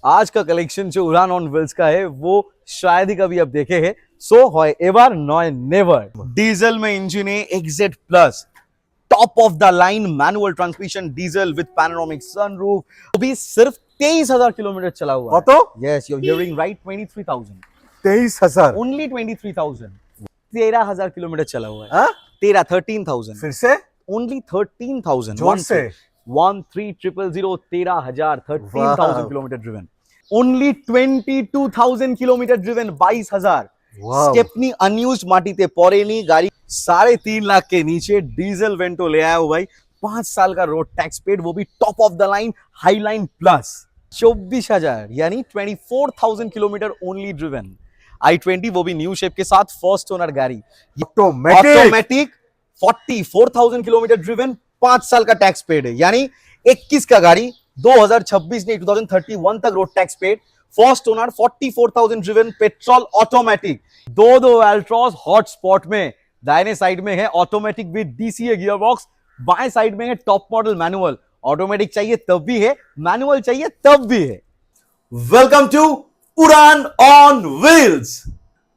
आज का कलेक्शन जो उड़ान ऑन व्हील्स का है वो शायद ही कभी आप देखे हैं। सो হয় এবার নয় নেভার। डीजल में इंजन है exact plus, top of the line manual transmission diesel with panoramic sunroof, वो भी सिर्फ 23,000 किलोमीटर चला हुआ কত? Yes you are hearing right, 23,000 23,000 only 23,000 13,000 kilometre चला हुआ है। हाँ? 13,000 फिर से ओनली 13,000 जोर से 13,000 13,000 13,000 Wow. Kilometre driven, only 22,000 kilometre driven 22,000 Wow. Stepney unused माटीते पड़ेनी गाड़ी 3.5 लाख के नीचे डीजल वेंटो ले आया हो भाई, 5 साल का रोड टैक्स पेड, वो भी top of the line high line plus, 24,000 यानी 24,000 किलोमीटर ओनली ड्रिवन i20, वो भी न्यू शेप के साथ फर्स्ट ओनर गाड़ी ऑटोमेटिक 44,000 किलोमीटर ड्रिवन, 5 साल का टैक्स पेड है, यानी 21 का गाड़ी 2026 नहीं 2031 तक road tax paid, first owner 44,000 driven petrol automatic, दो अल्ट्रॉस हॉट स्पॉट में, दाहिने साइड में है automatic with DCA gear box, बाएं साइड में है टॉप मॉडल मैनुअल, ऑटोमेटिक चाहिए तब भी है, मैनुअल चाहिए तब भी है। Welcome to Udaan on wheels.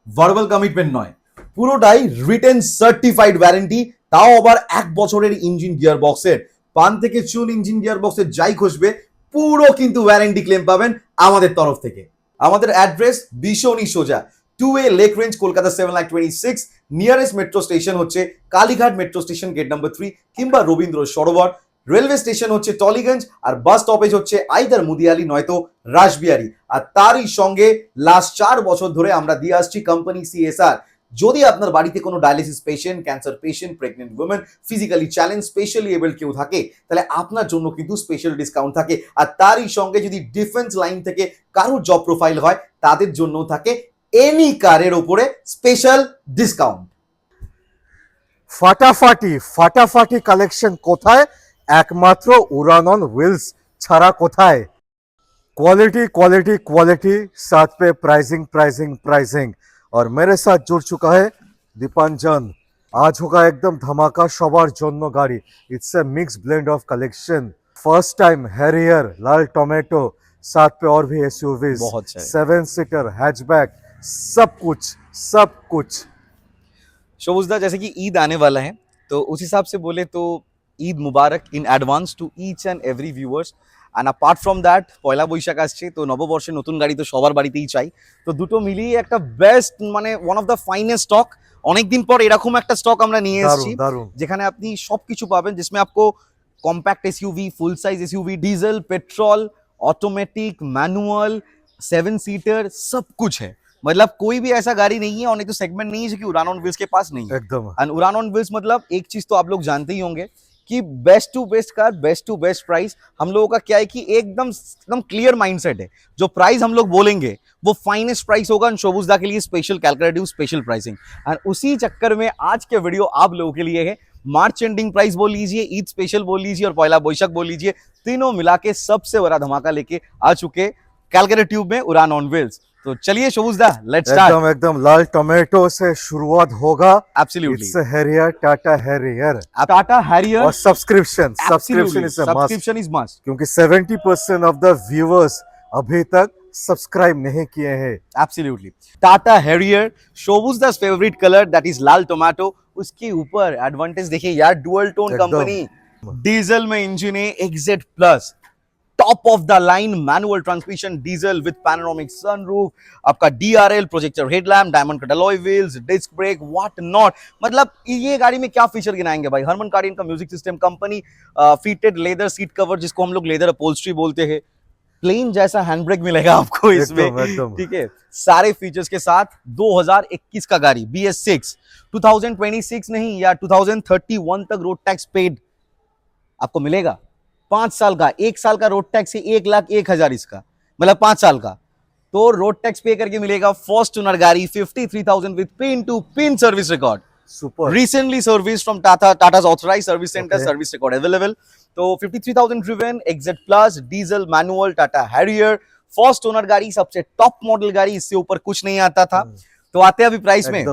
Verbal commitment নয়, পুরোটাই রিটেন সার্টিফাইড ওয়ারেন্টি, তাও আবার 1 বছরের ইঞ্জিন গিয়ার বক্সের, পান থেকে চুন ইঞ্জিন গিয়ার বক্সের যাই খুঁজবে পুরো কিন্তু ওয়ারেন্টি ক্লেম পাবেন আমাদের তরফ থেকে। আমাদের অ্যাড্রেস ভীষণই সোজা, 2A Lake Range Kolkata 7,26,, nearest metro station হচ্ছে Kalighat metro station gate number 3 কিংবা রবীন্দ্র সরোবর, রেলওয়ে স্টেশন হচ্ছে টলিগঞ্জ, আর বাস স্টপেজ হচ্ছে আইদার মুদিয়ালি নয়তো রাসবিহারি। আর তারই সঙ্গে লাস্ট 4 বছর ধরে আমরা দিয়ে আসছি কোম্পানি সিএসআর। যদি আপনার বাড়িতে কোনো dialysis patient, cancer patient, pregnant women, physically challenge, specially able কেউ থাকে, তাহলে আপনার জন্য কিন্তু স্পেশাল ডিসকাউন্ট থাকে। আর তারই সঙ্গে যদি ডিফেন্স লাইন থেকে কারোর জব প্রোফাইল হয় তাদের জন্য থাকে এনি কারের উপরে স্পেশাল ডিসকাউন্ট। ফাটাফাটি ফাটাফাটি কালেকশন কোথায়? একমাত্র উড়ান অন व्हील्स ছাড়া কোথায়? क्वालिटी क्वालिटी क्वालिटी, साथ पे प्राइसिंग प्राइसिंग प्राइसिंग। और मेरे साथ जुड़ चुका है दीपांजन। आज होगा एकदम धमाका सवार जन्नो गाड़ी। It's a mix blend of collection. First time Harrier, Lal tomato, साथ पे और भी एसयूवीज, बहुत सारे 7 सीटर, हैचबैक, सब कुछ। शोबुजदा, जैसे कि ईद आने वाला है तो उस हिसाब से बोले तो Eid Mubarak in advance to each and every viewers. And apart from that Poila Boishakh আসছে, তো নববর্ষে নতুন গাড়ি তো সবার বাড়িতেই চাই, তো দুটো মিলিয়ে একটা বেস্ট মানে one of the finest stock. অনেকদিন পর এরকম একটা স্টক আমরা নিয়ে এসেছি যেখানে আপনি সবকিছু পাবেন, जिसमें आपको compact SUV, full size SUV, diesel, petrol, automatic, manual, 7 seater, सब कुछ है। मतलब कोई भी ऐसा गाड़ी नहीं है और एक तो सेगमेंट नहीं है जो कि उड़ान ऑन व्हील्स के पास नहीं है एकदम। एंड उड़ान ऑन व्हील्स मतलब एक चीज तो आप लोग जानते ही होंगे कि best to best car, best to best price. हम लोगों का क्या है कि एकदम क्लियर माइंडसेट है, जो प्राइस हम लोग बोलेंगे वो फाइनेस्ट प्राइस होगा। शोबुजदा के लिए special calculative special pricing, and उसी चक्कर में आज के वीडियो आप लोगों के लिए है। मार्च एंडिंग प्राइस बोल लीजिए, ईद स्पेशल बोल लीजिए और पहला बोईशाख बोल लीजिए, तीनों मिला के सबसे बड़ा धमाका लेके आ चुके कैलकुलेटिव में उड़ान ऑन व्हील्स। तो चलिए शोबुजदा, लेट्स स्टार्ट। एकदम लाल टोमेटो से शुरुआत होगा। Absolutely, it's Harrier, Tata Harrier, Tata Harrier और सब्सक्रिप्शन इज मस्ट, क्योंकि 70% ऑफ द व्यूअर्स अभी तक सब्सक्राइब नहीं किए हैं। एब्सोल्युटली, टाटा हैरियर, शोबुजदा's फेवरेट कलर दैट इज लाल टोमेटो। उसके ऊपर एडवांटेज देखिए यार, डुअल टोन कंपनी, डीजल में इंजन है exact plus, top of the line manual transmission diesel with panoramic sunroof, आपका DRL, projector headlamp, diamond cut alloy wheels, disc brake, what not. मतलब ये गाड़ी में क्या फीचर गिनाएंगे भाई? हरमन कार्डियन का music system, company fitted leather seat cover जिसको हम लोग लेदर अपहोल्स्ट्री बोलते हैं, प्लेन जैसा हैंड ब्रेक मिलेगा आपको इसमें, ठीक है, सारे फीचर्स के साथ। 2021 का गाड़ी BS6, 2026 नहीं या 2031 तक रोड टैक्स पेड आपको मिलेगा। 5 साल का, 1 साल का रोड टैक्स है 1,01,000 इसका, मतलब 5 साल का, तो रोड टैक्स पे करके मिलेगा। फर्स्ट ओनर गाड़ी 53,000 with pin to pin service record, super, recently serviced from Tata's authorized service center, service record available। तो 53,000 driven, exact plus, diesel, manual, Tata Harrier, first owner गाड़ी, सबसे टॉप मॉडल गाड़ी, इससे ऊपर कुछ नहीं आता था। तो आते हैं अभी प्राइस में।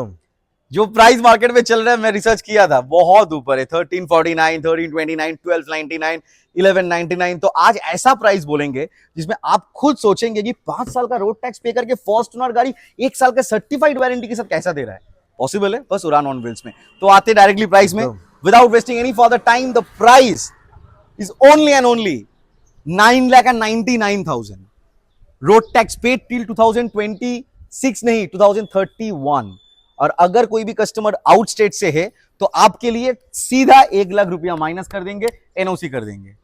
जो प्राइस मार्केट में चल रहा है, मैं रिसर्च किया था, बहुत ऊपर है। 1349, 1329, 1299, 1199। तो आज ऐसा प्राइस बोलेंगे जिसमें आप खुद सोचेंगे कि 5 साल का रोड टैक्स पे करके फर्स्ट ओनर गाड़ी 1 साल का सर्टिफाइड वारंटी के साथ कैसा दे रहा है। पॉसिबल है बस उड़ान ऑन व्हील्स में। तो आते डायरेक्टली प्राइस में, without wasting any for the time, the price is only and only 9,99,000। Road tax paid till 2026 नहीं, 2031। और अगर कोई भी कस्टमर आउट स्टेट से है तो आपके लिए सीधा 1 लाख रुपया माइनस कर देंगे, एनओसी कर देंगे।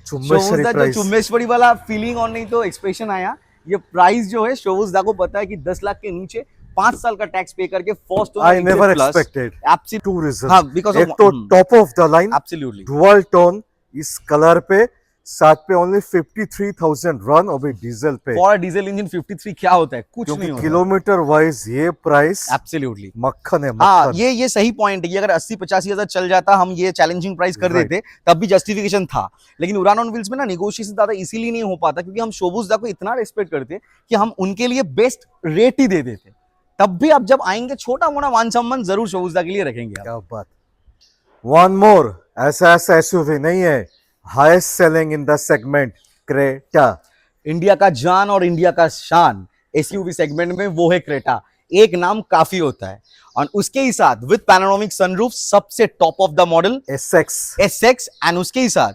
चुम्बेश्वरी जो प्राइस। चुम्बेश्वरी वाला फीलिंग और नहीं तो एक्सप्रेशन आया। ये प्राइस जो है शोभुजदा को पता है कि 10 लाख के नीचे 5 साल का टैक्स पे करके first I never expected. Absolutely two reason. हाँ, because एक of तो top of the line absolutely dual tone इस कलर पे, साथ पे ओनली 53,000 रन और भी डीजल पे, फॉर डीजल इंजन 53 क्या होता है, कुछ नहीं क्योंकि होता। किलोमीटर वाइज ये प्राइस एब्सोल्युटली मक्खन है, हाँ, मक्खन। ये सही पॉइंट है कि अगर 80-85 हजार चल जाता, हम ये चैलेंजिंग प्राइस कर Right. देते, तब भी जस्टिफिकेशन था। लेकिन उड़ान ऑन व्हील्स में ना नेगोशिएशन ज्यादा इसीलिए नहीं हो पाता क्योंकि हम शोभुजदा को इतना रेस्पेक्ट करते कि हम उनके लिए बेस्ट रेट ही दे देते। तब भी आप जब आएंगे छोटा मोटा मान सम्मान जरूर शोभुजदा के लिए रखेंगे आप। क्या बात। वन मोर, ऐसा एसयूवी नहीं है, highest selling in the segment, Creta. India का जान और इंडिया का शान एसयूवी सेगमेंट में वो है क्रेटा। एक नाम काफी होता है। और उसके ही साथ विद पैनोरामिक सनरूफ सबसे top of the model SX. SX, and उसके ही साथ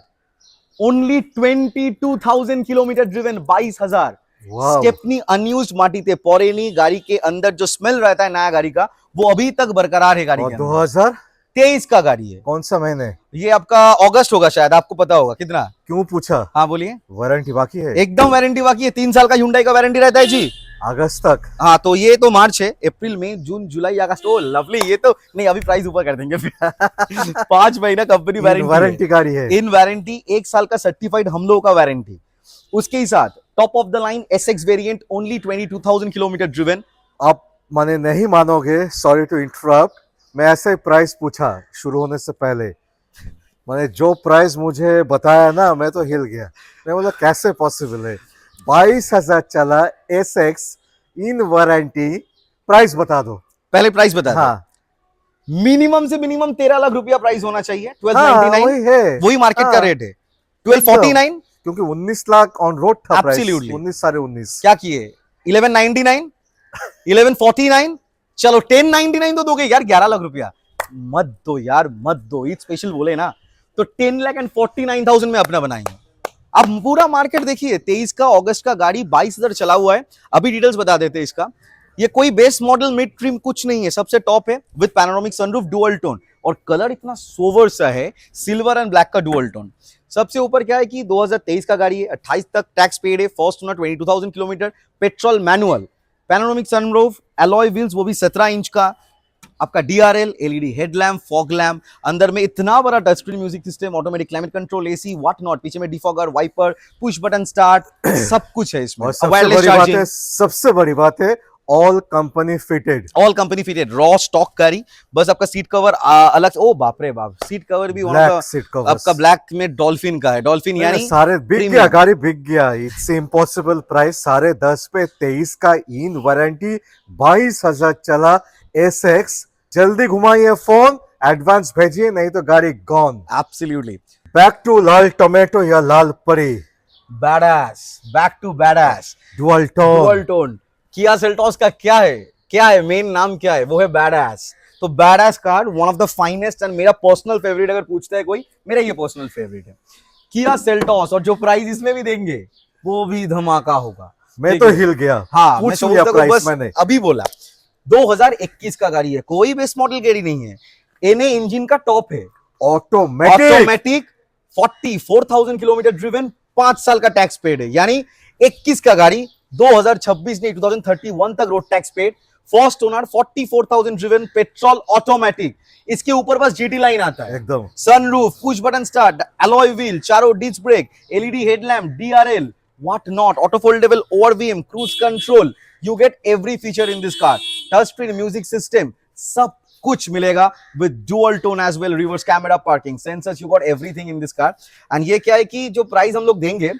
only 22,000 kilometre driven, 22,000। Stepney unused माटीते पौरेनी गाड़ी के अंदर जो स्मेल रहता है नया गाड़ी का, वो अभी तक बरकरार है गाड़ी और के अंदर। 2023 का गाड़ी है। कौन सा महीने? ये आपका अगस्त होगा शायद, आपको पता होगा कितना। क्यों पूछा? हाँ बोलिए। वारंटी बाकी है? एकदम वारंटी बाकी है, 3 साल का Hyundai का वारंटी रहता है जी। अगस्त तक। हाँ, तो ये तो मार्च है, अप्रैल मई जून जुलाई अगस्त, ओ लवली। ये तो नहीं, अभी प्राइस ऊपर कर देंगे फिर 5 महीना कंपनी वारंटी गाड़ी है। इन वारंटी 1 साल का सर्टिफाइड हम लोगों का वारंटी। उसके ही साथ top of the line SX variant, only 22,000 kilometre driven. आप माने नहीं मानोगे, सॉरी टू इंटरप्ट, मैं ऐसे ही प्राइस पूछा शुरू होने से पहले। मैंने जो प्राइस मुझे बताया ना, मैं तो हिल गया। मैं बोला कैसे पॉसिबल है, 22,000 चला एसएक्स इन वारंटी, प्राइस बता दो। पहले प्राइस बता दो। हाँ, मिनिमम से मिनिमम 13 लाख रुपया प्राइस होना चाहिए। हाँ, 1299 वही है, वही मार्केट का हाँ। रेट है। 1249 क्योंकि 19 लाख ऑन रोड था प्राइस। Absolutely. 19 साढ़े 19। क्या किए, 1199 1149, चलो 1099 तो दोगे यार, 11 लाख रुपया मत दो यार, मत दो। ईद स्पेशल बोले ना तो 10,49,000 में अपना बनाएंगे। अब पूरा मार्केट देखिए, 23 का अगस्त का गाड़ी 22,000 चला हुआ है। अभी डिटेल्स बता देते हैं इसका। ये कोई बेस मॉडल मिड ट्रिम कुछ नहीं है, सबसे टॉप है with panoramic sunroof dual tone, और कलर इतना सोवर सा है, सिल्वर एंड ब्लैक का डुअल टोन। सबसे ऊपर क्या है कि 2023 का गाड़ी है, 28 तक टैक्स पेड है, first owner, 22,000 kilometre, petrol manual, panoramic sunroof, alloy wheels वो भी 17 इंच का, आपका DRL, LED headlamp, fog lamp, अंदर में इतना बड़ा touch screen music system, automatic climate control, AC, what not, पीछे में defogger, wiper, push button start, सब कुछ है इसमें। और सबसे बड़ी बात है all company fitted, all company fitted raw stock गाड़ी। बस आपका सीट कवर अलग से, ओ बाप रे बाप, सीट कवर भी आपका ब्लैक में डॉल्फिन का है। डॉल्फिन यानी सारे बिक गया, गाड़ी बिक गया। इट्स इम्पॉसिबल प्राइस, 10.5 पे 23 का इन वारंटी, 22,000 चला एसएक्स। जल्दी घुमाइए फोन, एडवांस भेजिए, नहीं तो गाड़ी गॉन। एब्सोल्युटली। बैक टू लाल टोमेटो या लाल परी, badass, back to badass, dual tone. Kia Seltos का क्या है मेन नाम क्या है, वो है बैडास। तो badass car one of the finest and मेरा पर्सनल फेवरेट, अगर पूछता है कोई, मेरा ये पर्सनल फेवरेट है किया सेल्टोस। और जो प्राइस इसमें भी देंगे वो भी धमाका होगा। मैं तो हिल गया। हाँ, पूछ लिया प्राइस मैंने, अभी बोला 2021 का गाड़ी है, कोई बेस मॉडल गाड़ी नहीं है, एनए इंजन का टॉप है, ऑटोमेटिक, 44,000 किलोमीटर ड्रिवन, 5 साल का टैक्स पेड है। यानी 21 का गाड़ी 2026 नहीं 2031 तक road tax paid, first owner, 44,000 driven, petrol, automatic. इसके ऊपर बस जीटी लाइन आता है एकदम, sunroof, push button start, alloy wheel, चारों disc brake, LED headlamp, DRL, what not, auto foldable ORVM, cruise control, you get every feature in this car. Touch screen music system, सब कुछ मिलेगा with dual tone as well, reverse camera, parking sensors, you got everything in this car. And ये क्या है कि जो price हम लोग देंगे,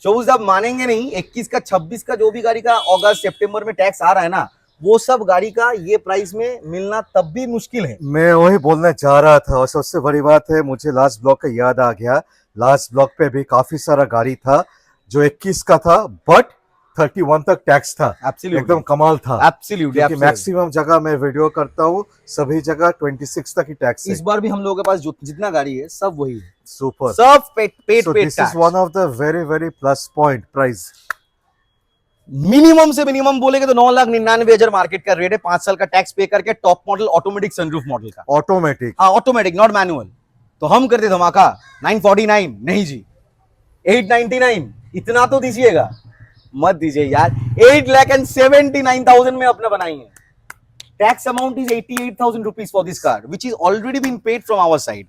शोभुज आप मानेंगे नहीं, 21 का 26 का जो भी गाड़ी का अगस्त सितंबर में टैक्स आ रहा है ना, वो सब गाड़ी का ये प्राइस में मिलना तब भी मुश्किल है। मैं वही बोलने जा रहा था और सबसे बड़ी बात है मुझे लास्ट ब्लॉक का याद आ गया। लास्ट ब्लॉक पे भी काफी सारा गाड़ी था जो 21 का था बट 31 तक टैक्स था। Absolutely. एकदम कमाल था। Absolutely, क्योंकि absolutely. मैक्सिमम जगह मैं वीडियो करता हूँ सभी जगह 26 तक ही टैक्स है। इस बार भी हम लोगों के पास जो जितना गाड़ी है सब वही है, सुपर। सब पेट So this is one of the very plus point price. Minimum से मिनिमम बोलेगे तो 9,99,000 मार्केट का रेट है, 5 साल का टैक्स पे करके, top model automatic sunroof model का। ऑटोमेटिक। हाँ ऑटोमेटिक, नॉट मैनुअल। तो हम करते धमाका 949, नहीं जी 899, इतना तो दीजिएगा, मत दीजिए यार। 8,79,000 में अपने बनाई है। Tax amount is 88,000 rupees for this car which is already been paid from our side.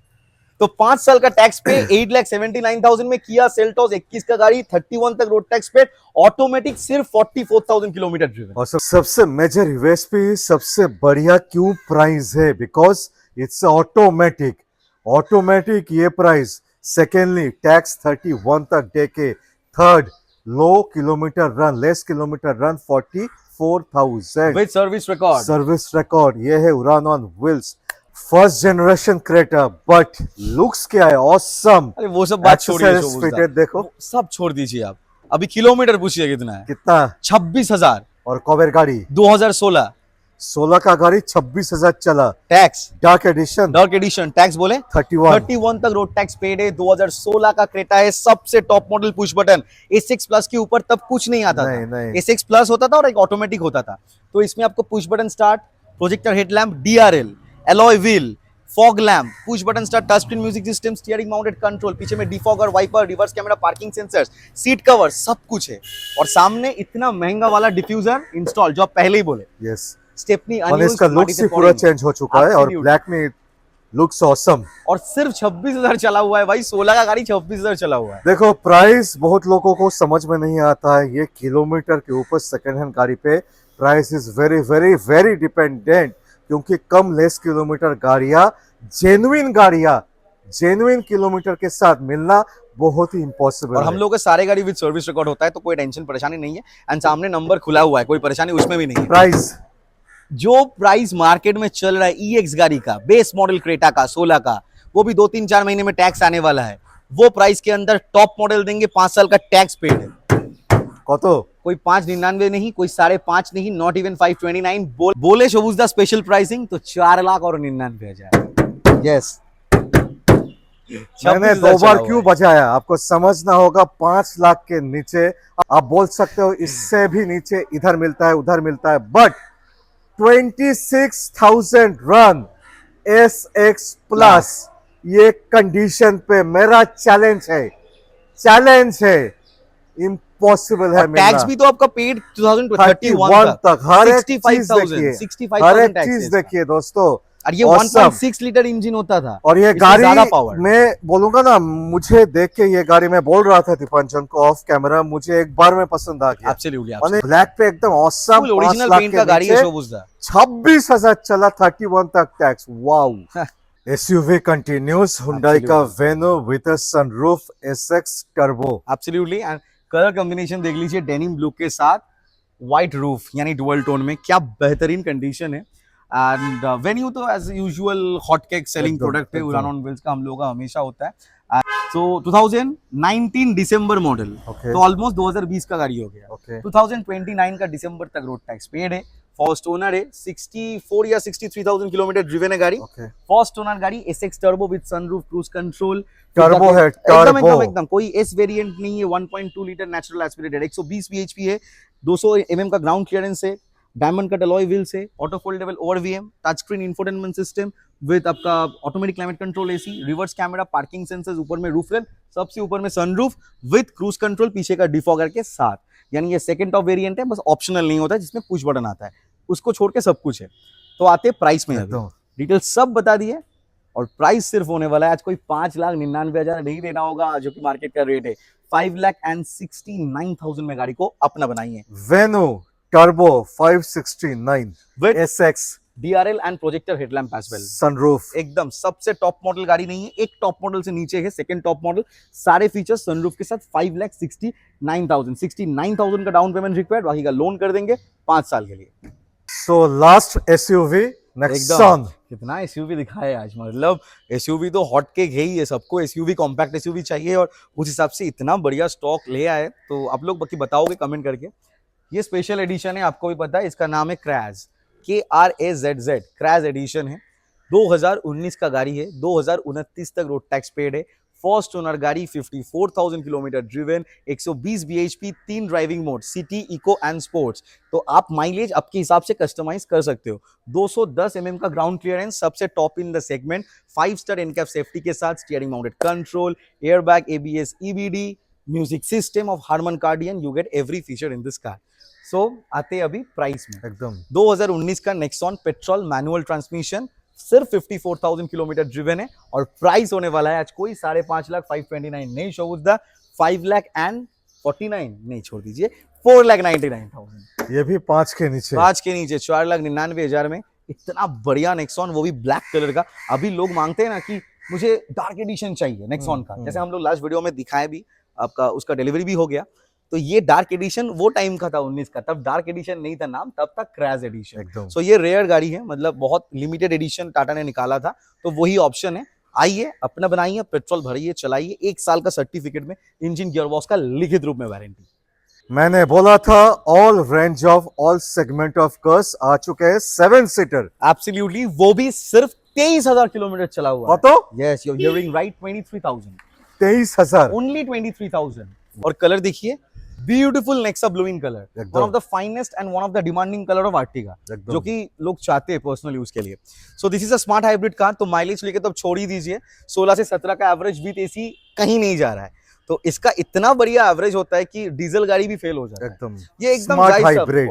तो 5 साल का टैक्स पे 8,79,000 में किया सेल्टोस 21 का गाड़ी, 31 तक रोड टैक्स पे, ऑटोमेटिक, सिर्फ 44,000 किलोमीटर ड्रिवन। और सबसे मेजर यूएसपी, सबसे बढ़िया क्यों प्राइस है, बिकॉज इट्स ऑटोमेटिक। ऑटोमेटिक ये प्राइस। सेकेंडली टैक्स 31 तक दे के। Third low kilometre run, less kilometre run, 44,000 with service record. Service record. ये है उड़ान on wheels, first generation Creta, but looks क्या है, ऑसम। अरे वो सब बात छोड़िए, Accessories fitted देखो, वो सब छोड़ दीजिए आप। अभी किलोमीटर पूछिए कितना है? कितना? 26,000। और कॉवेर गाड़ी 2016 16 का गाड़ी 26,000 चला। Tax dark edition, dark edition tax बोले 31 तक रोड टैक्स पेड है। 2016 का क्रेटा है, सबसे top model push button. S6 plus के ऊपर तब कुछ नहीं आता नहीं, था। नहीं। S6 प्लस होता था और एक ऑटोमेटिक होता था। तो इसमें आपको push button start, projector headlamp, DRL, alloy wheel, fog lamp, push button start, touch screen music system, steering mounted control, पीछे में defogger, wiper, reverse camera, parking sensors, seat cover, सब कुछ है। और सामने इतना महंगा वाला डिफ्यूजर इंस्टॉल जो आप पहले ही बोले। यस। स्टेपनी और इसका लुक्स ही पूरा चेंज हो चुका है और ब्लैक में लुक्स ऑसम। और सिर्फ 26,000 चला हुआ है भाई। 16 का गाड़ी 26,000 चला हुआ है। देखो प्राइस बहुत लोगों को समझ में नहीं आता है, ये किलोमीटर के ऊपर सेकंड हैंड गाड़ी पे प्राइस इज वेरी डिपेंडेंट, क्योंकि कम लेस किलोमीटर गाड़ियां, जेन्युइन किलोमीटर के साथ मिलना बहुत ही इम्पॉसिबल और है। हम लोग का सारे गाड़ी विद सर्विस रिकॉर्ड होता है, तो कोई टेंशन परेशानी नहीं है। एंड सामने नंबर खुला हुआ है, कोई परेशानी उसमें भी नहीं है। प्राइस जो प्राइस मार्केट में चल रहा है EX गाड़ी का, बेस मॉडल क्रेटा का 16 का, वो भी 2-3-4 महीने में टैक्स आने वाला है। वो प्राइस के अंदर टॉप मॉडल देंगे, 5 साल का टैक्स पेड है। कतो कोई 599 नहीं, कोई 5.5 नहीं, नॉट इवन 529। बोले शोबुजदा स्पेशल प्राइसिंग तो 4,99,000। यस, मैंने 2 बार क्यों बजाया, आपको समझना होगा। 5 लाख के नीचे आप बोल सकते हो, इससे भी नीचे इधर मिलता है उधर मिलता है, बट 26,000 रन SX प्लस, ये कंडीशन पे मेरा चैलेंज है, इम्पॉसिबल है। टैक्स भी तो आपका पेड 2031 तक हर एक चीज 65,000 देखिए, 65,000 हर एक टैक्स चीज है। देखिए दोस्तों। और ये Awesome. 1.6 लीटर इंजन होता था और ये इसमें गाड़ी ज्यादा पावर। मैं बोलूंगा ना, मुझे देख के ये गाड़ी, मैं बोल रहा था दीपांचन को ऑफ कैमरा, मुझे एक बार में पसंद आ गया। एब्सोल्युटली, और ब्लैक पे एकदम ऑसम, फुल ओरिजिनल पेंट का गाड़ी है शोबुजदा। 26,000 चला, 31 तक टैक्स। वाओ। SUV कंटिन्यूस, हुंडई का Venue with a sunroof SX turbo. Absolutely. And colour combination देख लीजिए, डेनिम ब्लू के साथ व्हाइट रूफ यानी डुअल टोन में, क्या बेहतरीन कंडीशन है। एंड वेन्यू तो as usual hot cake selling एकदम, प्रोडक्ट है, एकदम। उड़ान ऑन व्हील्स का हम लोगों का हमेशा होता है। सो 2019 दिसंबर मॉडल, Okay. तो ऑलमोस्ट 2020 का गाड़ी हो गया। Okay. 2029 का दिसंबर तक रोड टैक्स पेड है। फर्स्ट ओनर है, 64 या 63,000 किलोमीटर ड्रिवन है गाड़ी। Okay. फर्स्ट ओनर गाड़ी, SX turbo with sunroof, cruise control, turbo है, एकदम कोई S वेरिएंट नहीं है। 1.2 लीटर नेचुरल एस्पिरेटेड, 120 bhp है, 200 mm का ग्राउंड क्लियरेंस है, डायमंड कट अलॉय व्हील्स है, auto foldable ORVM, touch screen infotainment system with आपका automatic climate control, AC, reverse camera, parking sensors, ऊपर में रूफ रैम्प, सबसे ऊपर में सनरूफ विद क्रूज कंट्रोल पीछे का डिफॉगर के साथ। यानी ये सेकंड टॉप वेरिएंट है, बस ऑप्शनल नहीं होता है जिसमें पुश बटन आता है, उसको छोड़ के सब कुछ है। तो आते प्राइस में, डिटेल सब बता दिए और प्राइस सिर्फ होने वाला है आज कोई 5,99,000 नहीं देना होगा, जो कि मार्केट का रेट है। 5,69,000 में गाड़ी को अपना बनाइए। Venue turbo 569 with SX DRL and projector headlamp as well. Sunroof. एकदम सबसे टॉप मॉडल गाड़ी नहीं है, एक टॉप मॉडल से नीचे है सेकंड टॉप मॉडल, सारे फीचर्स सनरूफ के साथ। 5,69,000 का डाउन पेमेंट रिक्वायर्ड, बाकी का लोन कर देंगे 5 साल के लिए। So last SUV Nexon. कितना एसयूवी दिखाया आज, मतलब एसयूवी तो हॉट केक है ही है, सबको एसयूवी कॉम्पैक्ट एसयूवी चाहिए और उस हिसाब से इतना बढ़िया स्टॉक ले आए। तो आप लोग बाकी बताओगे कमेंट करके। ये स्पेशल एडिशन है, आपको भी पता है, इसका नाम है क्रैज, KRAZZ, क्रैज एडिशन है। 2019 का गाड़ी है, 2029 तक रोड टैक्स पेड है। फर्स्ट ओनर गाड़ी, 54,000 kilometre driven, 120 bhp, 3 driving mode, city, eco and sports. तो आप माइलेज आपके हिसाब से कस्टमाइज कर सकते हो। 210 mm का ग्राउंड क्लियरेंस, सबसे top in the segment, 5 star NCAP safety के साथ, steering mounted control, airbag, ABS, EBD, music system of Harman Kardon, you get every feature in this car. So आते हैं अभी प्राइस में। एकदम 2019 का नेक्सॉन पेट्रोल मैनुअल ट्रांसमिशन, सिर्फ 54,000 kilometre driven है और प्राइस होने वाला है आज कोई 5,59,529 नहीं, शोबुद्दा 5,49,000 नहीं, छोड़ दीजिए 4,99,000। ये भी 5 के नीचे, 5 के नीचे 4,99,000 में इतना बढ़िया नेक्सॉन, वो भी ब्लैक कलर का। अभी लोग मांगते हैं ना कि मुझे डार्क एडिशन चाहिए नेक्सॉन का, जैसे हम लोग लास्ट वीडियो में दिखाए भी, आपका उसका डिलीवरी भी हो गया। तो ये डार्क एडिशन वो टाइम का था 19 का, तब डार्क एडिशन नहीं था नाम, तब तक क्रैश एडिशन। एकदम सो ये रेयर गाड़ी है, मतलब बहुत लिमिटेड एडिशन टाटा ने निकाला था, तो वही ऑप्शन है। आइए अपना बनाइए, पेट्रोल भरिए, चलाइए, 1 साल का सर्टिफिकेट में इंजन गियरबॉक्स का लिखित रूप में वारंटी। मैंने बोला था all range of all segment of cars आ चुके हैं 7 सीटर। एब्सोल्युटली, वो भी सिर्फ 23,000 किलोमीटर चला हुआ। तो yes, you are hearing right, 23,000, 23,000 only 23,000। और कलर देखिए, beautiful Nexa blue in colour, one of the finest and one of the demanding colour of Ertiga, जो कि लोग चाहते हैं पर्सनल यूज के लिए। So this is a smart hybrid car. तो माइलेज लेके तो छोड़ ही दीजिए, 16 से 17 का एवरेज विद एसी कहीं नहीं जा रहा है। तो इसका इतना बढ़िया एवरेज होता है कि डीजल गाड़ी भी फेल हो जाता है। एकदम ये एकदम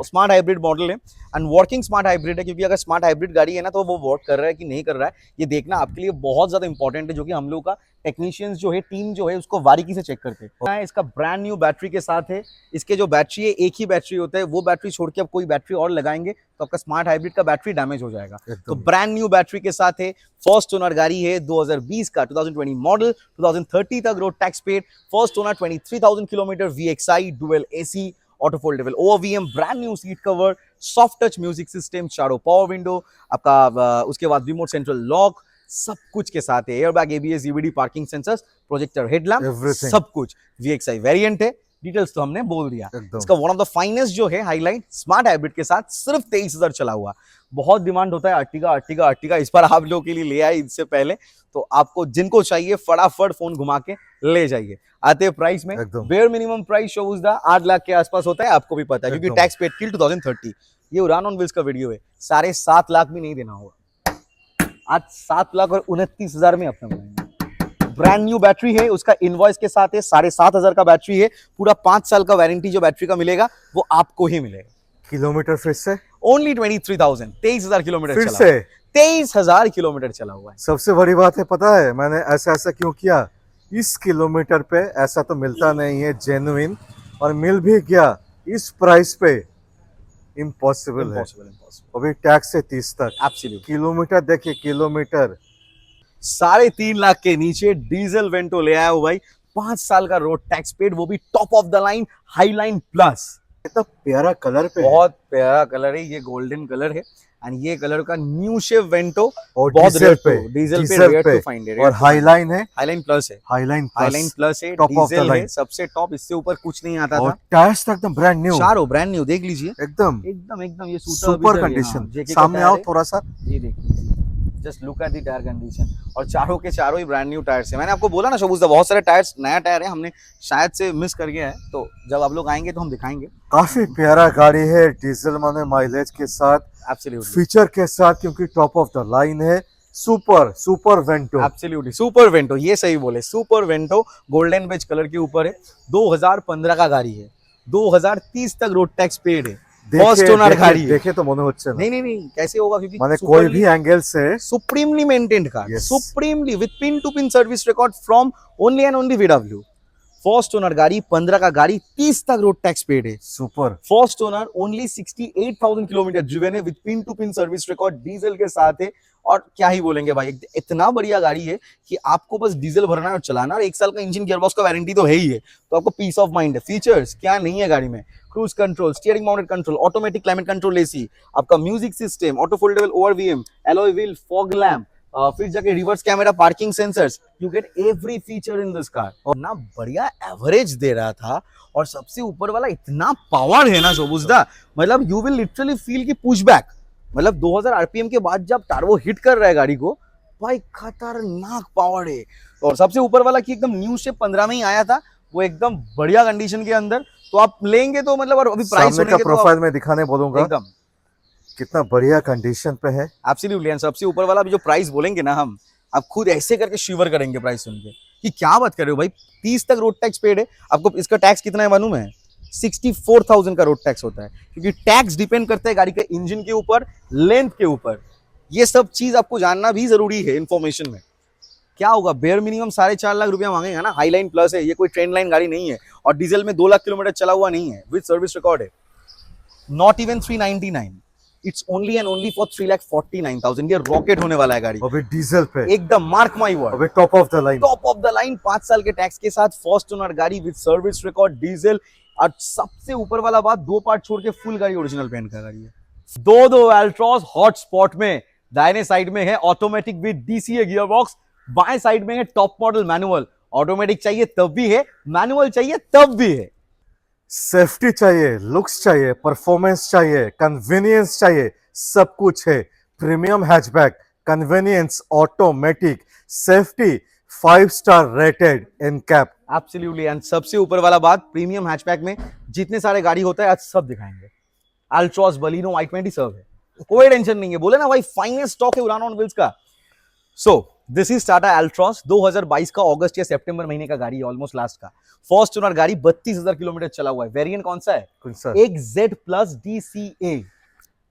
स्मार्ट हाइब्रिड मॉडल है एंड वर्किंग स्मार्ट हाइब्रिड है, क्योंकि अगर स्मार्ट हाइब्रिड गाड़ी है ना तो वो वर्क कर रहा है कि नहीं कर रहा है, ये देखना आपके लिए बहुत ज्यादा इंपॉर्टेंट है, जो कि हम लोग का टेक्नीशियंस जो है, टीम जो है, उसको बारीकी से चेक करते हैं। इसका ब्रांड न्यू बैटरी के साथ है। इसके जो बैटरी है, एक ही बैटरी होता है, वो बैटरी छोड़ के आप कोई बैटरी और लगाएंगे तो आपका स्मार्ट हाइब्रिड का बैटरी डैमेज हो जाएगा। तो ब्रांड न्यू बैटरी के साथ है। फर्स्ट ओनर गाड़ी है, 2020 का, 2020 मॉडल, 2030 तक road tax paid. First owner, 23,000 kilometre, VXI, dual AC, auto foldable OVM, brand new seat cover, soft touch music system, चारों पावर विंडो आपका, उसके बाद रिमोट सेंट्रल लॉक, सब कुछ के साथ है। Airbag, ABS, EBD, parking sensors, projector headlamp, सब कुछ। VXI वेरिएंट है, डिटेल्स तो हमने बोल दिया। इसका वन ऑफ द फाइनेस्ट जो है हाईलाइन स्मार्ट हाइब्रिड के साथ, सिर्फ 23,000 चला हुआ। बहुत डिमांड होता है आर्टिगा आर्टिगा आर्टिगा, इस बार आप लोगों के लिए ले आए इससे पहले, तो आपको जिनको चाहिए फटाफट फोन घुमा के ले जाइए। आते हैं प्राइस में। बेयर मिनिमम प्राइस शोज दा 8 लाख के आसपास होता है, आपको भी पता है, क्योंकि टैक्स पेड टिल 2030। ये उड़ान ऑन व्हील्स का वीडियो है, 7.5 लाख भी नहीं देना होगा। आज 7,29,000 में अपना बनाएंगे। ब्रांड न्यू बैटरी है, उसका इनवॉइस के साथ है, 7,500 का बैटरी है, पूरा 5 साल का वारंटी जो बैटरी का मिलेगा वो आपको ही मिलेगा। किलोमीटर फिर से ओनली 23,000, 23,000 किलोमीटर फिर चला, से 23,000 किलोमीटर चला हुआ है। सबसे बड़ी बात है, पता है मैंने ऐसा क्यों किया? इस किलोमीटर पे ऐसा तो मिलता नहीं है जेन्युइन, और मिल भी गया इस प्राइस पे, इम्पॉसिबल है। अभी टैक्स से 30 तक। एब्सोल्युटली। किलोमीटर देखिए, किलोमीटर 3.5 लाख के नीचे डीजल वेंटो ले आया हो भाई, 5 साल का रोड टैक्स पेड, वो भी top of the line highline plus. इतना प्यारा कलर पे, बहुत प्यारा कलर है, ये गोल्डन कलर है एंड ये कलर का न्यू शेप वेंटो, और बहुत डीजल पे रेयर टू फाइंड है। और हाईलाइन है, हाईलाइन प्लस है, हाईलाइन प्लस है, टॉप ऑफ द डीजल है, लाइन, सबसे टॉप, इससे ऊपर कुछ नहीं आता और था। टायर्स तक एकदम ब्रांड न्यू, चारों ब्रांड न्यू, देख लीजिए एकदम एकदम एकदम। ये सुपर कंडीशन। सामने आओ थोड़ा सा, ये देख लीजिए, just look at the tyre condition, और चारों के चारों ही ब्रांड न्यू टायर्स है। मैंने आपको बोला ना शोबूज, बहुत सारे टायर्स नया टायर है, हमने शायद से मिस कर गया है, तो जब आप लोग आएंगे तो हम दिखाएंगे। काफी प्यारा गाड़ी है, डीजल माने माइलेज के साथ, एब्सोल्युटली फीचर के साथ, क्योंकि टॉप ऑफ द लाइन है। Super Vento, absolutely super Vento, ये सही बोले, super Vento golden beige colour के ऊपर है। 2015 का गाड़ी है, 2030 तक रोड टैक्स पेड है, फर्स्ट ओनर गाड़ी है। देखे तो मन होच्छे ना, नहीं कैसे होगा, क्योंकि माने कोई भी एंगल से supremely maintained car, supremely with pin to pin service record from only and only VW। First owner गाड़ी, 15 का गाड़ी, 30 तक रोड टैक्स पेड है। Super. First owner, only 68,000 kilometre driven है, with pin to pin service record, diesel के साथ है। और क्या ही बोलेंगे भाई, इतना बढ़िया गाड़ी है कि आपको बस डीजल भरना है और चलाना, और 1 साल का इंजन गियरबॉक्स का वारंटी तो है ही है, तो आपको पीस ऑफ माइंड है। फीचर्स क्या नहीं है गाड़ी में, cruise control, steering mounted control, automatic climate control AC, आपका music system, auto foldable ORVM, alloy wheel, fog lamp, फिर जाके reverse camera, parking sensors, you get every feature in this car. और ना बढ़िया एवरेज दे रहा था, और सबसे ऊपर वाला इतना पावर है ना शोबुजदा, मतलब यू विल लिटरली फील की पुशबैक, मतलब 2000 आरपीएम के बाद जब टार्बो हिट कर रहा है गाड़ी को, भाई खतरनाक पावर है। और सबसे ऊपर वाला कि एकदम न्यू शेप 15 में ही आया था, वो एकदम बढ़िया कंडीशन के अंदर, तो आप लेंगे तो मतलब, और अभी प्राइस सामने का प्रोफाइल में दिखाने बोलूंगा, एकदम कितना बढ़िया कंडीशन पे है। एब्सोल्युटली। एंड सबसे ऊपर वाला भी जो प्राइस बोलेंगे ना हम, आप खुद ऐसे करके शिवर करेंगे प्राइस सुन के कि क्या बात कर रहे हो भाई। 30 तक रोड टैक्स पेड है। आपको इसका टैक्स कितना है मालूम है? 64,000 का रोड टैक्स होता है, क्योंकि टैक्स डिपेंड करता है गाड़ी के इंजन के ऊपर, लेंथ के ऊपर। ये सब चीज आपको जानना भी जरूरी है इन्फॉर्मेशन में। क्या होगा, बेयर मिनिमम 4.5 लाख रुपया मांगेगा ना। हाईलाइन प्लस है, ये कोई ट्रेंड लाइन गाड़ी नहीं है, और डीजल में 2 लाख किलोमीटर चला हुआ नहीं है, विद सर्विस रिकॉर्ड है। Not even 399, it's only and only for 3,49,000। ये रॉकेट होने वाला है गाड़ी, अभी डीजल पे एकदम मार्क माई वर्ड, अभी top of the line. Top of the line, 5 साल के टैक्स के साथ, फर्स्ट ओनर गाड़ी विद सर्विस रिकॉर्ड, डीजल। और सबसे ऊपर वाला बात, 2 पार्ट छोड़ के फुल गाड़ी ओरिजिनल पेंट का गाड़ी है। दो अल्ट्रॉस हॉट स्पॉट में, दाहिने साइड में है automatic with DCA gear box, बाएं साइड में है टॉप मॉडल मैनुअल। ऑटोमेटिक चाहिए तब भी है, मैनुअल चाहिए तब भी है। सेफ्टी चाहिए, लुक्स चाहिए, परफॉर्मेंस चाहिए, कन्वीनियंस चाहिए, सब कुछ है। Premium hatchback, convenience, automatic, safety, 5 star rated in cap. Absolutely. And सबसे ऊपर वाला बात, प्रीमियम हैचबैक में जितने सारे गाड़ी होता है आज सब दिखाएंगे। अल्ट्रॉस, बलिनो, i20 सब है, कोई टेंशन नहीं है। बोले ना भाई, फाइनेस्ट स्टॉक है उरान ऑन व्हील्स का। सो दिस इज टाटा अल्ट्रॉस, 2022 का अगस्त या सितंबर महीने का गाड़ी है, ऑलमोस्ट लास्ट का। फर्स्ट ओनर गाड़ी, 32,000 किलोमीटर चला हुआ है। वेरिएंट कौन सा है? कौन सा? एक Z प्लस DCA।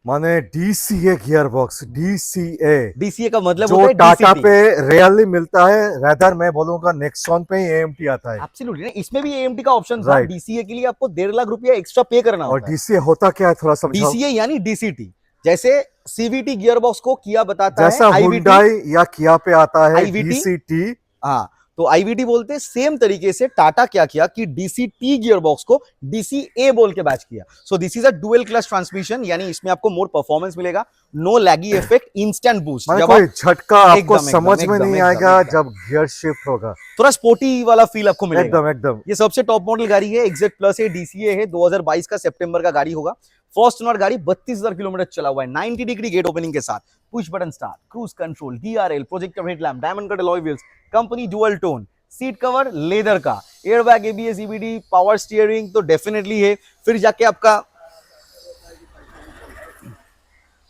माने DCA gear box, DCA. DCA का मतलब जो होता है टाटा DCT। पे रेयरली मिलता है, रेदर मैं बोलूंगा नेक्सॉन पे ही एएमटी आता है। एब्सोल्युटली, इसमें भी AMT का ऑप्शन था। Right. DCA के लिए आपको 1.5 लाख रुपया एक्स्ट्रा पे करना और होता है। डीसीए होता क्या है, थोड़ा समझाओ। DCA यानी DCT, जैसे CVT गियर बॉक्स को किया बताता जैसा है, हुंडई या किया पे आता है IVT? डीसीटी, हाँ, तो IVT बोलते हैं। सेम तरीके से टाटा क्या किया कि DCT गियर बॉक्स को DCA बोल के बैच किया। सो this is a dual clutch transmission, यानी इसमें आपको मोर परफॉर्मेंस मिलेगा, नो लैगी इफेक्ट, इंस्टेंट बूस्ट। माने जब कोई आप झटका आपको एकदम, समझ एकदम, में नहीं एकदम, आएगा एकदम। जब गियर शिफ्ट होगा। थोड़ा स्पोर्टी वाला फील आपको मिलेगा। एकदम एकदम। ये सबसे टॉप मॉडल गाड़ी है, XZ प्लस है, DCA है, 2022 का सितंबर का गाड़ी होगा। फर्स्ट ओनर गाड़ी, 32,000 किलोमीटर चला हुआ है, 90 डिग्री गेट ओपनिंग के साथ, push button start, cruise control, DRL, projector headlamp, diamond cut alloy wheels, company dual tone, seat cover leather का, airbag, ABS, EBD, power steering तो डेफिनेटली है। फिर जाके आपका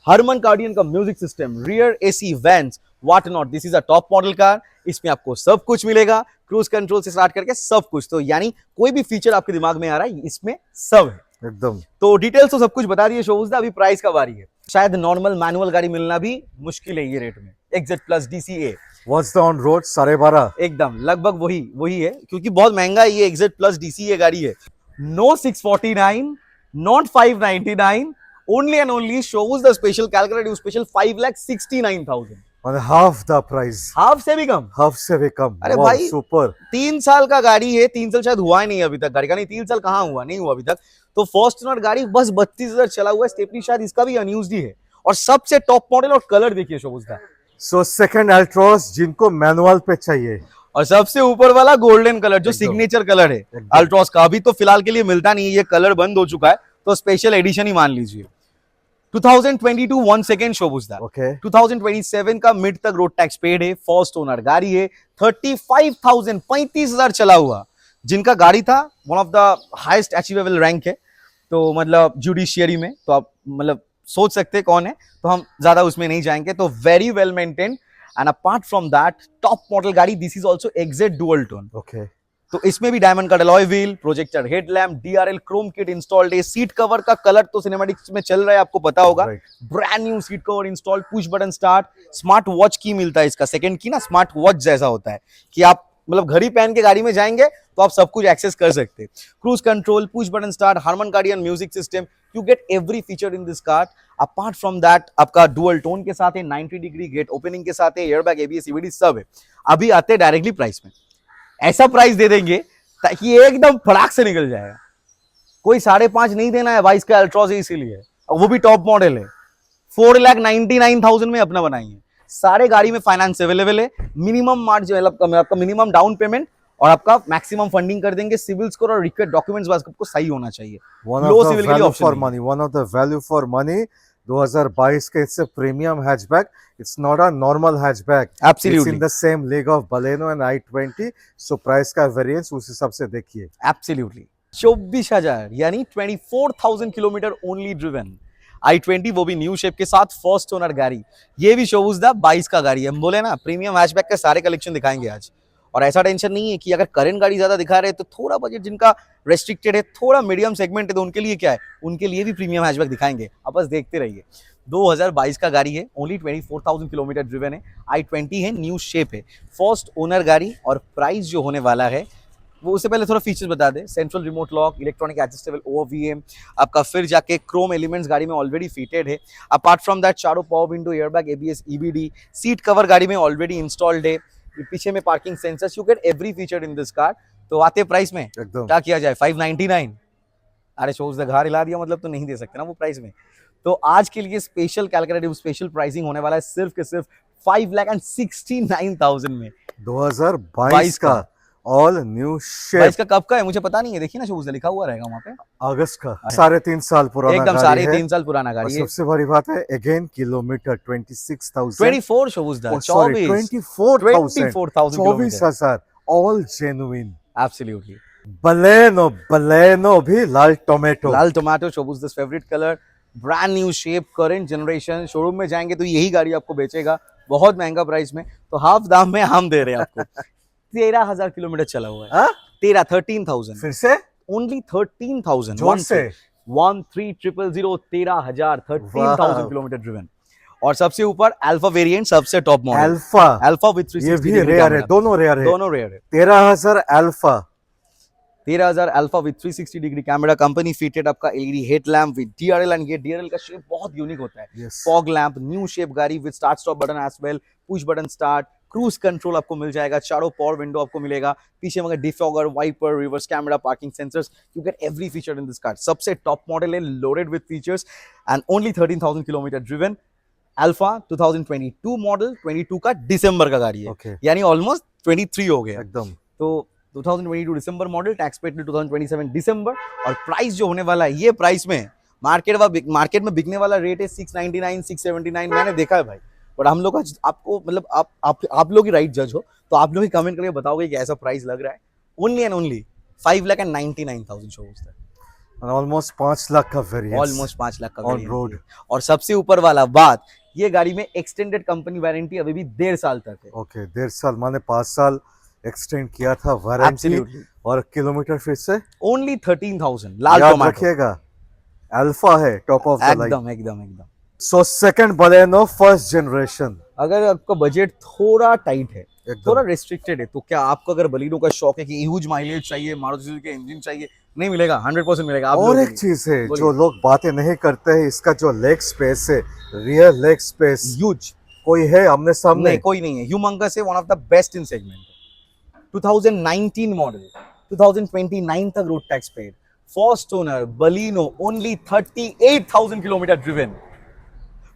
हरमन कार्डियन का music system, rear AC vents, what not. This is a top model car, इसमें आपको सब कुछ मिलेगा, क्रूज कंट्रोल से स्टार्ट करके सब कुछ। तो यानी कोई भी फीचर आपके दिमाग में आ रहा है, इसमें सब है। एकदम। तो डिटेल्स तो सब कुछ बता दिए शोबुजदा, अभी प्राइस का बारी है। शायद नॉर्मल मैनुअल गाड़ी मिलना भी मुश्किल है ये रेट में। XZ plus DCA, what's the on road 12.5। एकदम लगभग वही है, क्योंकि बहुत महंगा है ये। XZ प्लस DCA गाड़ी है। No 649, not 599, only and only Shobujda special, calculative special, 5,69,000, माने हाफ द प्राइस, हाफ से भी कम। हाफ से भी कम। अरे वाह, भाई, सुपर। 3 साल का गाड़ी है, 3 साल शायद हुआ ही नहीं अभी तक गाड़ी का, नहीं 3 साल कहाँ हुआ, नहीं हुआ अभी तक। तो फर्स्ट ओनर गाड़ी बस 32,000 चला हुआ है, स्टेपनी शायद इसका भी अनयूज्ड ही है, और सबसे टॉप मॉडल। और कलर देखिए शोबुजदा, सो सेकंड अल्ट्रॉस जिनको मैनुअल पे चाहिए, और सबसे ऊपर वाला गोल्डन कलर जो एकदम। सिग्नेचर कलर है एकदम। अल्ट्रॉस का। अभी तो फिलहाल के लिए मिलता नहीं है, ये कलर बंद हो चुका है, तो स्पेशल एडिशन ही मान लीजिए। 2022 1 सेकेंड शोबुजदा, ओके। 2027 का मिड तक रोड टैक्स पेड है, फर्स्ट ओनर गाड़ी है, 35,000, 35,000 चला हुआ, जिनका गाड़ी था one of the highest achievable rank है, तो मतलब जुडिशियरी में, तो आप मतलब सोच सकते हैं कौन है, तो हम ज्यादा उसमें नहीं जाएंगे। तो very well maintained, and apart from that top model गाड़ी, this is also XZ dual tone. Okay. तो इसमें भी diamond cut alloy wheel, projector headlamp, DRL chrome kit installed है। सीट कवर का कलर तो सिनेमैटिक्स में चल रहा है, आपको पता होगा। Right. Brand new seat cover installed, push button start, smart watch की मिलता है इसका, सेकंड की ना स्मार्ट वॉच जैसा होता है कि आप मतलब घड़ी पहन के गाड़ी में जाएंगे तो आप सब कुछ एक्सेस कर सकते हैं। Cruise control, push button start, Harman Kardon music system, you get every feature in this car. Apart from that आपका डुअल टोन के साथ है, 90 डिग्री गेट ओपनिंग के साथ है, एयरबैग, एबीएस, ईबीडी सब है। अभी आते हैं डायरेक्टली प्राइस में, ऐसा प्राइस दे देंगे ताकि एकदम फटाक से निकल जाएगा। कोई 5.5 नहीं देना है 22 का अल्ट्रॉज है, इसीलिए, और वो भी टॉप मॉडल है। 4,99,000 में अपना बनाइए। सारे गाड़ी में फाइनेंस अवेलेबल है। मिनिमम मार्जिन आपका मिनिमम डाउन पेमेंट और आपका मैक्सिमम फंडिंग कर देंगे। सिविल स्कोर और रिक्वायर्ड डॉक्यूमेंट्स बस आपको सही होना चाहिए। लो सिविल के लिए option for money, one of the value for money 2022 के it's a premium hatchback, it's not a normal hatchback, absolutely in the same league of Baleno and i20, so price का variance उस हिसाब से देखिए। Absolutely 24,000 यानी 24,000 kilometre only driven i20, वो भी new shape के साथ, फर्स्ट ओनर गाड़ी। ये भी शोबूज दा 22 का गाड़ी है। हम बोले ना प्रीमियम हैचबैक के सारे कलेक्शन दिखाएंगे आज। और ऐसा टेंशन नहीं है कि अगर करंट गाड़ी ज्यादा दिखा रहे हैं तो थोड़ा बजट जिनका रेस्ट्रिक्टेड है, थोड़ा मीडियम सेगमेंट है, तो उनके लिए क्या है, उनके लिए भी प्रीमियम हैचबैक दिखाएंगे। आप बस देखते रहिए। 2022 का गाड़ी है, ओनली 24,000 किलोमीटर ड्रिवन है, i20 है, न्यू शेप है, फर्स्ट ओनर गाड़ी। और प्राइस जो होने वाला है वो उससे पहले थोड़ा फीचर्स बता दे। Central remote lock, electronic adjustable OVM, आपका फिर जाके क्रोम एलिमेंट्स गाड़ी में ऑलरेडी फिटेड है। अपार्ट फ्रॉम दैट चारों power window, airbag, ABS, EBD, seat cover गाड़ी में ऑलरेडी इंस्टॉल्ड है। पीछे में parking sensors, you get every feature in this car. तो आते प्राइस में एकदम क्या किया जाए, 599। अरे शोज घर हिला दिया मतलब, तो नहीं दे सकते ना वो प्राइस में। तो आज के लिए स्पेशल कैलकुलेटिव स्पेशल प्राइसिंग होने वाला है सिर्फ के सिर्फ 5,69,000 में 2022 का ऑल न्यू शेप। 22 का कब का है मुझे पता नहीं है, देखिए ना शोज में लिखा हुआ रहेगा वहाँ पे, अगस्त का, 3.5 साल पुराना एकदम गाड़ी है। 3.5 साल पुराना और गाड़ी है। सबसे बड़ी बात है अगेन किलोमीटर 26,000, 24 शोज दा, 24,000 24,000 ऑल जेन्युइन। एब्सोल्युटली। बलेनो भी लाल टोमेटो, लाल tomato Shobuj this favourite colour, brand new shape, current generation. Showroom में जाएंगे तो यही गाड़ी आपको बेचेगा बहुत महंगा प्राइस में, तो हाफ दाम में हम दे रहे हैं आपको। 13,000 किलोमीटर चला हुआ है। 13,000 फिर से ओनली 13,000 जोर से 13,000 13,000 किलोमीटर ड्रिवन। और सबसे ऊपर अल्फा वेरिएंट, सबसे टॉप मॉडल अल्फा विद 360 ये भी रेयर है, दोनों रेयर है। 13,000 alpha 13,000 alpha with 360 degree camera, company fitted आपका LED headlamp with DRL, and ये डीआरएल का शेप बहुत यूनिक होता है। फॉग लैंप, न्यू शेप गाड़ी with start stop button as well, push button start, cruise control आपको मिल जाएगा, चारों पावर विंडो आपको मिलेगा, पीछे मगर defogger, wiper, reverse camera, parking sensors, you get every feature in this car. सबसे टॉप मॉडल है, loaded with features, and only 13,000 kilometre driven. Alpha 2022 model, 22 का दिसंबर का गाड़ी है, यानी ऑलमोस्ट 23 हो गया एकदम। तो 2022 दिसंबर मॉडल, टैक्स पेड 2027 दिसंबर। और प्राइस जो होने वाला है, ये प्राइस में मार्केट में बिकने वाला रेट है 699, 679, मैंने देखा है भाई। बट हम लोग का आपको मतलब आप लोग ही राइट जज हो, तो आप लोग ही कमेंट करके बताओगे कि ऐसा प्राइस लग रहा है। ओनली एंड ओनली 5,99,000 शोज तक, ऑलमोस्ट 5 लाख का वेरिएंस, ऑलमोस्ट 5 लाख का ऑन रोड। और सबसे ऊपर वाला बात, ये गाड़ी में एक्सटेंडेड कंपनी वारंटी अभी भी 1.5 साल तक है। ओके 1.5 साल माने 5 साल एक्सटेंड किया था वारंटी। और किलोमीटर फिर से ओनली 13,000। लाल टोमेटो रखिएगा, अल्फा है, टॉप ऑफ द लाइन, एकदम एकदम एकदम। So second Baleno first generation. अगर आपका बजट थोड़ा टाइट है, थोड़ा रेस्ट्रिक्टेड है, तो क्या आपको अगर बलीनो का शौक है कि ह्यूज माइलेज चाहिए, मारुति सुजुकी के इंजन चाहिए, नहीं मिलेगा, 100% मिलेगा। आप और एक चीज है जो लोग बातें नहीं करते हैं, इसका जो लेग स्पेस है, रियर लेग स्पेस ह्यूज, कोई है आमने सामने? नहीं, कोई नहीं है। ह्यूमंगस है, one of the best in segment. 2019 model, 2029 तक road tax paid, first owner Baleno, only 38,000 kilometre driven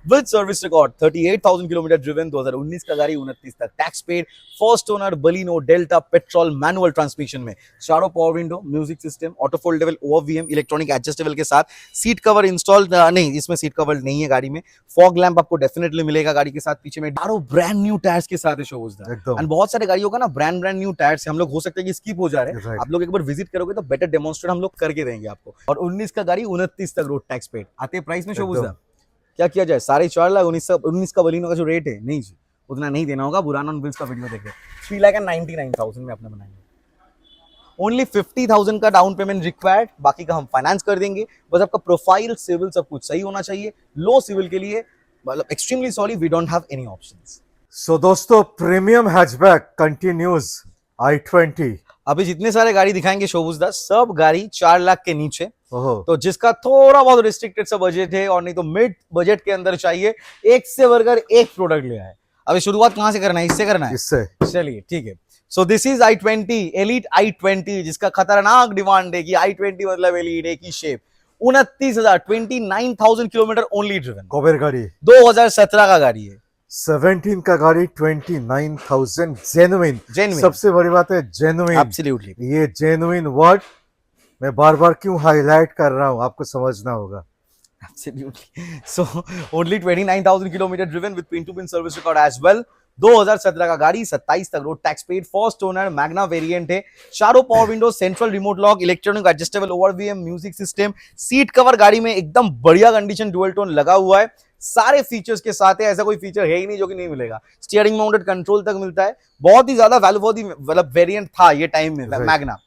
with service record, 38,000 kilometre driven, 2019 का गाड़ी, 29 तक tax paid, first owner Baleno, Delta petrol manual transmission में, चारों power window, music system, auto foldable OVM, electronic adjustable के साथ, seat cover install नहीं, इसमें seat cover नहीं है गाड़ी में। फॉग लैंप आपको डेफिनेटली मिलेगा गाड़ी के साथ, पीछे में चारों ब्रांड न्यू टायर्स के साथ है शोज दा। एंड बहुत सारे गाड़ियों का ना ब्रांड न्यू टायर्स हम लोग हो सकते हैं कि स्किप हो जा रहे हैं, आप लोग एक बार विजिट करोगे तो बेटर डेमोन्स्ट्रेट हम लोग करके देंगे आपको। और 19 का गाड़ी, 29 तक रोड टैक्स पेड। आते प्राइस में शोज दा, क्या किया जाए, 4,50,000 का बलीनो का जो रेट है, नहीं जी उतना नहीं देना होगा। बुराना बिल्स का वीडियो देखे, 3,99,000 में अपना बनाएंगे। ओनली 50,000 का डाउन पेमेंट रिक्वायर्ड, बाकी का हम फाइनेंस कर देंगे। बस आपका प्रोफाइल, सिविल सब कुछ सही होना चाहिए। लो सिविल के लिए मतलब extremely sorry, we don't have any options. So दोस्तों, प्रीमियम हैचबैक कंटिन्यूज i20। अभी जितने सारे गाड़ी दिखाएंगे शोबूज दा सब गाड़ी 4 लाख के नीचे, ओहो, तो जिसका थोड़ा बहुत रिस्ट्रिक्टेड सा बजट है और नहीं तो मिड बजट के अंदर चाहिए, एक से वर्कर एक प्रोडक्ट ले आए। अभी शुरुआत कहां से करना है, इससे करना है, इससे चलिए ठीक है। सो this is i20 elite i20, जिसका खतरनाक डिमांड है कि i20 मतलब एलिट एक ही shape. 29,000 kilometre only driven, Kuber गाड़ी 2017 का गाड़ी है। 17 का गाड़ी 29,000 जेन्युइन। Genuine. सबसे बड़ी बात है जेन्युइन। एब्सोल्युटली ये जेन्युइन वर्ड मैं बार बार क्यों हाईलाइट कर रहा हूं, आपको समझना होगा। Absolutely. So only 29,000 kilometer driven with pin to pin service record as well. 2017 का गाड़ी, 27 तक road tax paid, first owner, Magna variant है, चारों power window, central remote lock, electronic adjustable ORVM, music system, seat cover गाड़ी में एकदम बढ़िया condition dual tone लगा हुआ है, सारे फीचर्स के साथ है, ऐसा कोई फीचर है ही नहीं जो कि नहीं मिलेगा। स्टीयरिंग माउंटेड कंट्रोल तक मिलता है, बहुत ही ज्यादा वैल्यू मतलब वेरिएंट था ये टाइम में मैग्ना।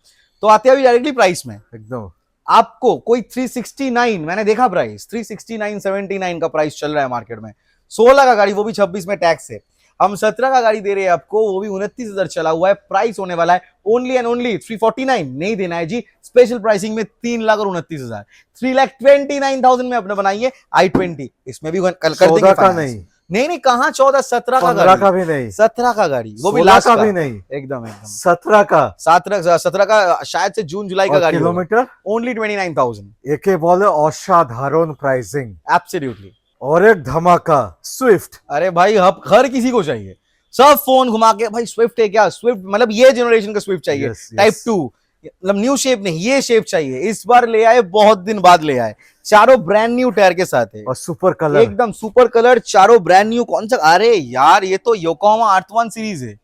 तो आते हैं अभी डायरेक्टली प्राइस में, एकदम आपको कोई 369, मैंने देखा प्राइस 369.79 का प्राइस चल रहा है मार्केट में। 16 का गाड़ी, वो भी 26 में टैक्स है। हम 17 का गाड़ी दे रहे हैं आपको, वो भी 29,000 चला हुआ है। प्राइस होने वाला है ओनली एंड ओनली 349, नहीं देना है जी, स्पेशल प्राइसिंग में 3,29,000, 3,29,000 में अपने बनाइए i20। इसमें भी कर देंगे 14 का finance। नहीं कहाँ 14, 17 का 15 गाड़ी, का भी नहीं, 17 का गाड़ी, वो भी 16 लास्ट का का भी नहीं, एकदम 17 का। 17 का शायद से जून जुलाई का और गाड़ी, किलोमीटर ओनली 29,000। एके बोले असाधारण प्राइसिंग। एब्सोल्युटली। और एक धमाका स्विफ्ट। अरे भाई हर किसी को चाहिए, सब फोन घुमा के भाई स्विफ्ट है क्या, स्विफ्ट मतलब ये जनरेशन का स्विफ्ट चाहिए, Yes, yes. टाइप 2 मतलब न्यू शेप नहीं, ये शेप चाहिए। इस बार ले आए, बहुत दिन बाद ले आए, चारों ब्रांड न्यू टायर के साथ है, और सुपर कलर, एकदम सुपर कलर, चारों ब्रांड न्यू। कौन सा, अरे यार ये तो योकोहामा R1 सीरीज है,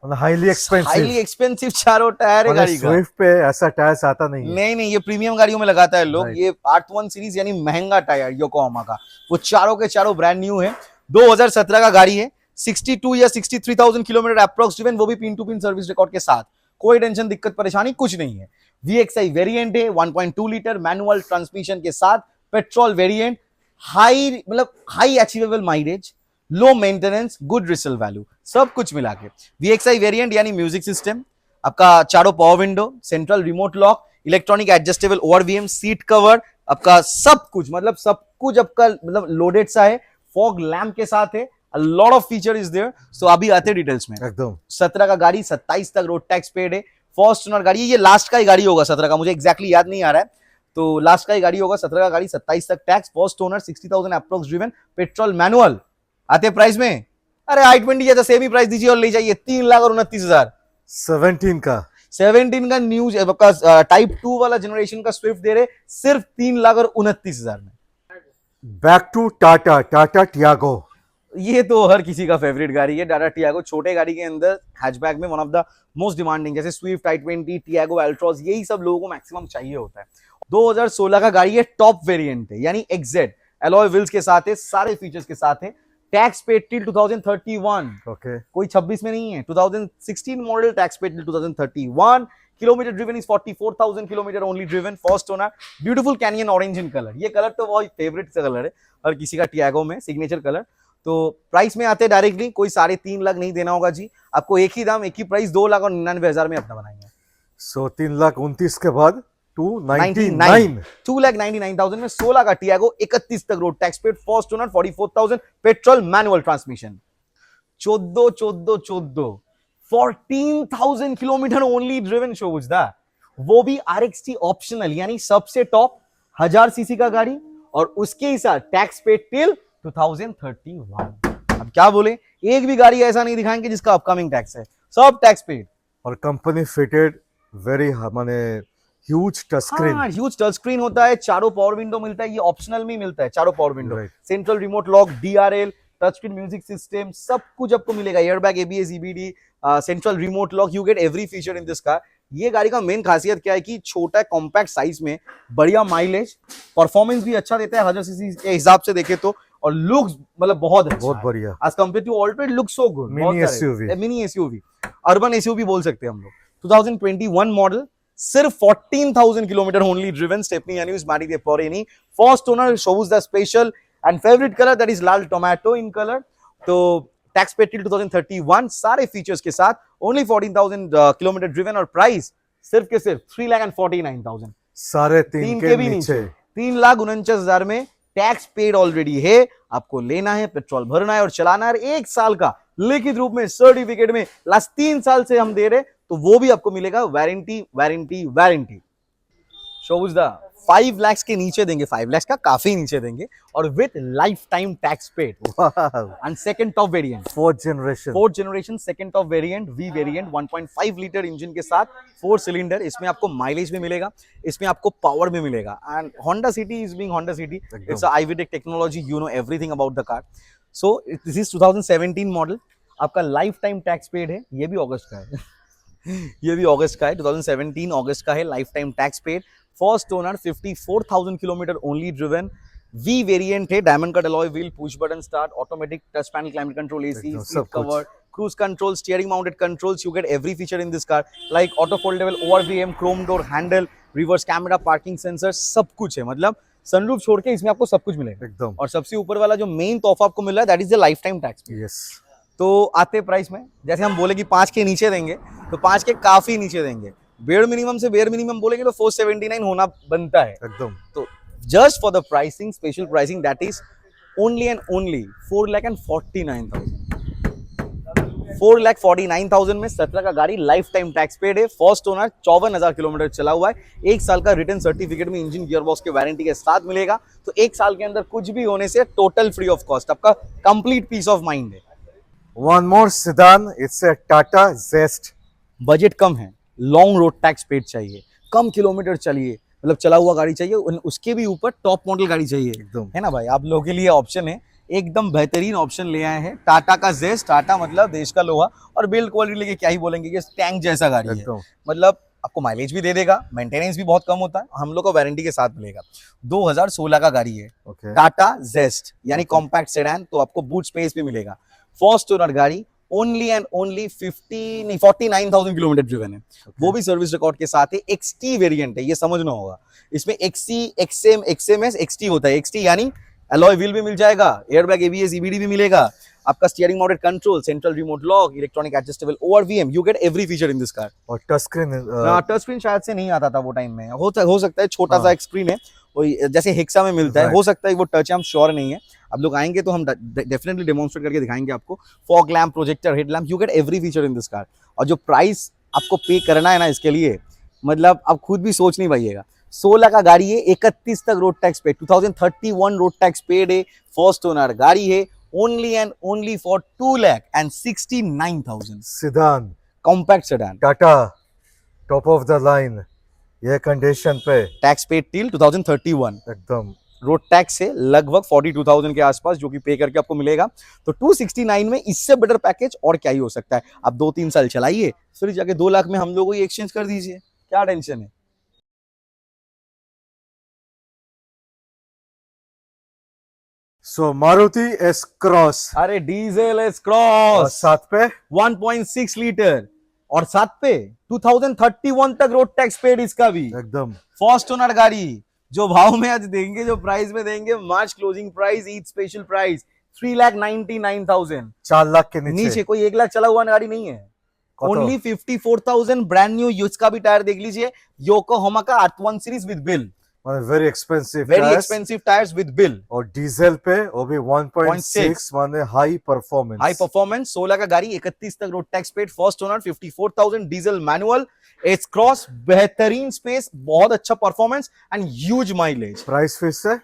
हाईली एक्सपेंसिव। एक्सपेंसिव चारों टायर है गाड़ी का। स्विफ्ट पे ऐसा टायर्स आता नहीं है। नहीं ये प्रीमियम गाड़ियों में लगाता है लोग, Right. ये R1 सीरीज यानी महंगा टायर योकोहामा का, वो चारों के चारों ब्रांड न्यू है। 2017 का गाड़ी है, 62 या 63,000 किलोमीटर अप्रोक्स ड्रिवन, वो भी pin to pin service record के साथ, कोई टेंशन दिक्कत परेशानी कुछ नहीं है। VXI वेरिएंट है, 1.2 लीटर मैनुअल ट्रांसमिशन के साथ, पेट्रोल वेरिएंट, हाई मतलब high achievable mileage, low maintenance, good resale value, सब कुछ मिला के। VXI वेरिएंट यानी म्यूजिक सिस्टम, आपका चारों power window, central remote lock, electronic adjustable ORVM, seat cover, आपका सब कुछ आपका मतलब लोडेड सा है, फॉग लैम्प के साथ है, a lot of feature is there। so अभी आते डिटेल्स में। एकदम 17 का गाड़ी, 27 तक रोड टैक्स पेड है, फर्स्ट ओनर गाड़ी, ये लास्ट का ही गाड़ी होगा 17 का, मुझे एग्जैक्टली याद नहीं आ रहा है, तो लास्ट का ही गाड़ी होगा 17 का गाड़ी, 27 तक tax, first owner, 60,000 approx driven, petrol manual. आते प्राइस में, अरे i20 जैसा सेम ही प्राइस दीजिए और ले जाइए, 3,29,000। 17 का 17 का न्यूज आपका टाइप 2 वाला जनरेशन का स्विफ्ट दे रहे सिर्फ 3,29,000 में। Back to Tata, Tata Tiago. ये तो हर किसी का फेवरेट गाड़ी है, टाटा टियागो। छोटे गाड़ी के अंदर हैचबैक में one of the most demanding, जैसे स्विफ्ट, i20, टियागो, अल्ट्रॉस, यही सब लोगों को मैक्सिमम चाहिए होता है। 2016 का गाड़ी है, टॉप वेरिएंट है यानी एक्जेड, एलॉय व्हील्स के साथ है, सारे फीचर्स के साथ है, टैक्स पेड टिल 2031, ओके कोई 26 में नहीं है, 2016 model, tax paid till 2031, kilometre driven is 44,000 kilometre only driven, first owner, beautiful canyon orange in colour, ये कलर तो बहुत फेवरेट कलर है हर किसी का टियागो में, सिग्नेचर कलर। तो प्राइस में आते डायरेक्टली, कोई 3.5 लाख नहीं देना होगा जी आपको, एक ही दाम, एक ही प्राइस, 2,99,000 में अपना बनाएंगे। सो 3,29,000 के बाद 299, 2,99,000 में 16 का टियागो, 31 तक road tax paid, first owner, 44,000, petrol manual transmission, 14,000 kilometre only driven शोबूज दा, वो भी RXT ऑप्शनल यानी सबसे टॉप 1000 सीसी का गाड़ी, और उसके ही साथ टैक्स पेड टिल 2031। अब क्या बोले, एक भी गाड़ी ऐसा नहीं दिखाएंगे जिसका अपकमिंग टैक्स है, सब टैक्स पेड। और कंपनी फिटेड वेरी माने ह्यूज टच स्क्रीन। हाँ, ह्यूज टच स्क्रीन होता है, चारों पावर विंडो मिलता है, ये ऑप्शनल में मिलता है, चारों power window, Right. Central remote lock, DRL, touch screen music system, सब कुछ आपको मिलेगा, airbag, ABS, EBD, central remote lock, you get every feature in this car. ये गाड़ी का मेन खासियत क्या है कि छोटा कॉम्पैक्ट साइज में बढ़िया माइलेज, परफॉर्मेंस भी अच्छा देता है 1000 सीसी के हिसाब से देखे तो, और लुक्स मतलब बहुत अच्छा बहुत है। बढ़िया। As compared to Alto, it looks so good। Mini SUV। Mini SUV, urban SUV बोल सकते हैं हम लोग। 2021 मॉडल, सिर्फ 14,000 किलोमीटर ओनली ड्रिवन, स्टेपनी यानी उस मारी दे पौरेनी, first owner, shows the special and favourite colour that is लाल टोमेटो इन कलर। तो टैक्स पेड टिल 2031 सारे फीचर्स के साथ, ओनली 14,000 किलोमीटर ड्रिवन और प्राइस सिर्फ के सिर्फ 3,49,000, साढ़े तीन के भी नीचे 3,49,000 में टैक्स पेड ऑलरेडी है। आपको लेना है, पेट्रोल भरना है और चलाना है। 1 साल का लिखित रूप में सर्टिफिकेट में लास्ट 3 साल से हम दे रहे, तो वो भी आपको मिलेगा, वारंटी वारंटी वारंटी। शोबुज दा 5 लाख के नीचे देंगे, 5 लाख का काफी नीचे देंगे, और with life time tax paid. And second top variant, fourth generation second top variant, we variant, 1.5 litre engine के साथ 4 सिलेंडर। इसमें आपको माइलेज भी मिलेगा, इसमें आपको पावर भी मिलेगा। And Honda city is being Honda city, it's a IVTEC technology, you know everything about the car. So this is 2017 model, आपका लाइफ टाइम टैक्स पेड है। ये भी अगस्त का है ये भी अगस्त का है, 2017 अगस्त का है, lifetime tax paid. First owner, 54,000 kilometre only driven, V variant है, diamond cut alloy wheel, push button start, automatic touch panel, climate control, AC, seat cover, cruise control, steering mounted controls. You get every feature in this car like auto foldable ORVM, chrome door handle, reverse camera, parking sensor, सब कुछ है। मतलब sunroof छोड़ के इसमें आपको सब कुछ मिलेगा एकदम। और सबसे ऊपर वाला जो मेन तोहफा आपको मिल रहा है, that is the life time tax. Yes. तो आते प्राइस में, जैसे हम बोले कि 5 के नीचे देंगे, तो 5 के काफी नीचे देंगे। बेयर मिनिमम से बेयर मिनिमम बोलेंगे तो 479 होना बनता है एकदम। तो just for the pricing, special pricing, that is only and only 4,49,000। 4,49,000 में 17 का गाड़ी, लाइफ टाइम टैक्स पेड है, फर्स्ट ओनर, 54,000 किलोमीटर चला हुआ है, 1 साल का रिटर्न सर्टिफिकेट में इंजन गियर बॉक्स के वारंटी के साथ मिलेगा। तो 1 साल के अंदर कुछ भी होने से टोटल फ्री ऑफ कॉस्ट, आपका कंप्लीट पीस ऑफ माइंड है। One more sedan, it's a Tata Zest। Budget कम है, लॉन्ग रोड टैक्स पेड चाहिए, कम किलोमीटर चलिए, मतलब चला हुआ गाड़ी चाहिए, उसके भी ऊपर टॉप मॉडल गाड़ी चाहिए एकदम। है ना भाई, आप लोगों के लिए ऑप्शन है, एकदम बेहतरीन ऑप्शन ले आए हैं, टाटा का जेस्ट। टाटा मतलब देश का लोहा, और बिल्ड क्वालिटी लेके क्या ही बोलेंगे कि टैंक जैसा गाड़ी है। मतलब आपको माइलेज भी दे देगा, मेंटेनेंस भी बहुत कम होता है, हम लोग को वारंटी के साथ मिलेगा। 2016 का गाड़ी है, टाटा जेस्ट यानी कॉम्पैक्ट सेडान, तो आपको बूट स्पेस भी मिलेगा। फर्स्ट ओनर गाड़ी, only and only 49,000 kilometre driven है, वो भी सर्विस रिकॉर्ड के साथ है। XT वेरिएंट है, ये समझना होगा, इसमें XC, XM, XMS, XT होता है। XT यानी अलॉय व्हील भी मिल जाएगा, एयरबैग, ABS, EBD भी मिलेगा, आपका steering mounted control, central remote lock, electronic adjustable ORVM, you get every feature in this car. और टच स्क्रीन, टच स्क्रीन शायद से नहीं आता था वो टाइम में, हो सकता है छोटा सा एक स्क्रीन है, वही जैसे हेक्सा में मिलता है, हो सकता है वो टच है, हम श्योर नहीं है। आप लोग आएंगे तो हम डेफिनेटली डेमोन्स्ट्रेट करके दिखाएंगे आपको। Fog lamp, projector, head lamp, you get every feature in this car. और जो प्राइस आपको पे करना है ना इसके लिए, मतलब आप खुद भी सोच नहीं पाइएगा। 16 का गाड़ी है, 31 तक road tax paid, 2031 road tax paid है, फर्स्ट ओनर गाड़ी है, only and only for 2,69,000। Sedan, compact sedan, Tata, top of the line, ये कंडीशन पे, टैक्स पेड टिल 2031, एकदम। रोड टैक्स से लगभग 42,000 के आसपास, जो कि पे करके आपको मिलेगा। तो 269 में इससे बेटर पैकेज और क्या ही हो सकता है। आप 2-3 साल चलाइए, फिर जाके 2 लाख में हम लोगों को ही एक्सचेंज कर दीजिए, क्या टेंशन है। सो मारुति एस क्रॉस, अरे डीजल एस क्रॉस, साथ पे 1.6 लीटर, और साथ पे 2031 तक रोड टैक्स पेड इसका भी, एकदम। फर्स्ट ओनर गाड़ी, जो भाव में आज देंगे, जो प्राइस में देंगे, March closing price, Eid special price 3,99,000, 4 lakh के नीचे कोई 1 लाख चला हुआ गाड़ी नहीं है। ओनली 54,000, ब्रांड न्यू, इसका भी टायर देख लीजिए, योकोहामा का R1 series with bill, very expensive tyres with bill, और डीजल पे वो भी 1.6, माने हाई परफॉर्मेंस। 16 का गाड़ी, 31 तक road tax paid, first owner, 54,000, diesel manual, S cross, बेहतरीन स्पेस, बहुत अच्छा performance and huge mileage. Price फिर से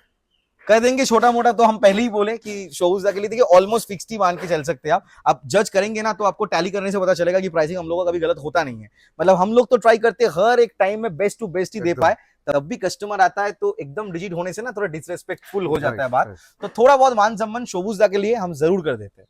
कह देंगे छोटा मोटा, तो हम पहले ही बोले कि शोरूम के लिए देखिए ऑलमोस्ट फिक्स्ड ही मान के चल सकते हैं आप जज करेंगे ना, तो आपको टैली करने से पता चलेगा कि प्राइसिंग हम लोगों का कभी गलत होता नहीं है। मतलब हम लोग तो ट्राई करते हैं हर एक टाइम में बेस्ट टू बेस्ट ही दे पाए, तब भी कस्टमर आता है तो एकदम डिजिट होने से ना थोड़ा डिसरेस्पेक्टफुल हो जाता है बात, तो थोड़ा बहुत मान सम्मान शोबूजदा के लिए हम जरूर कर देते हैं।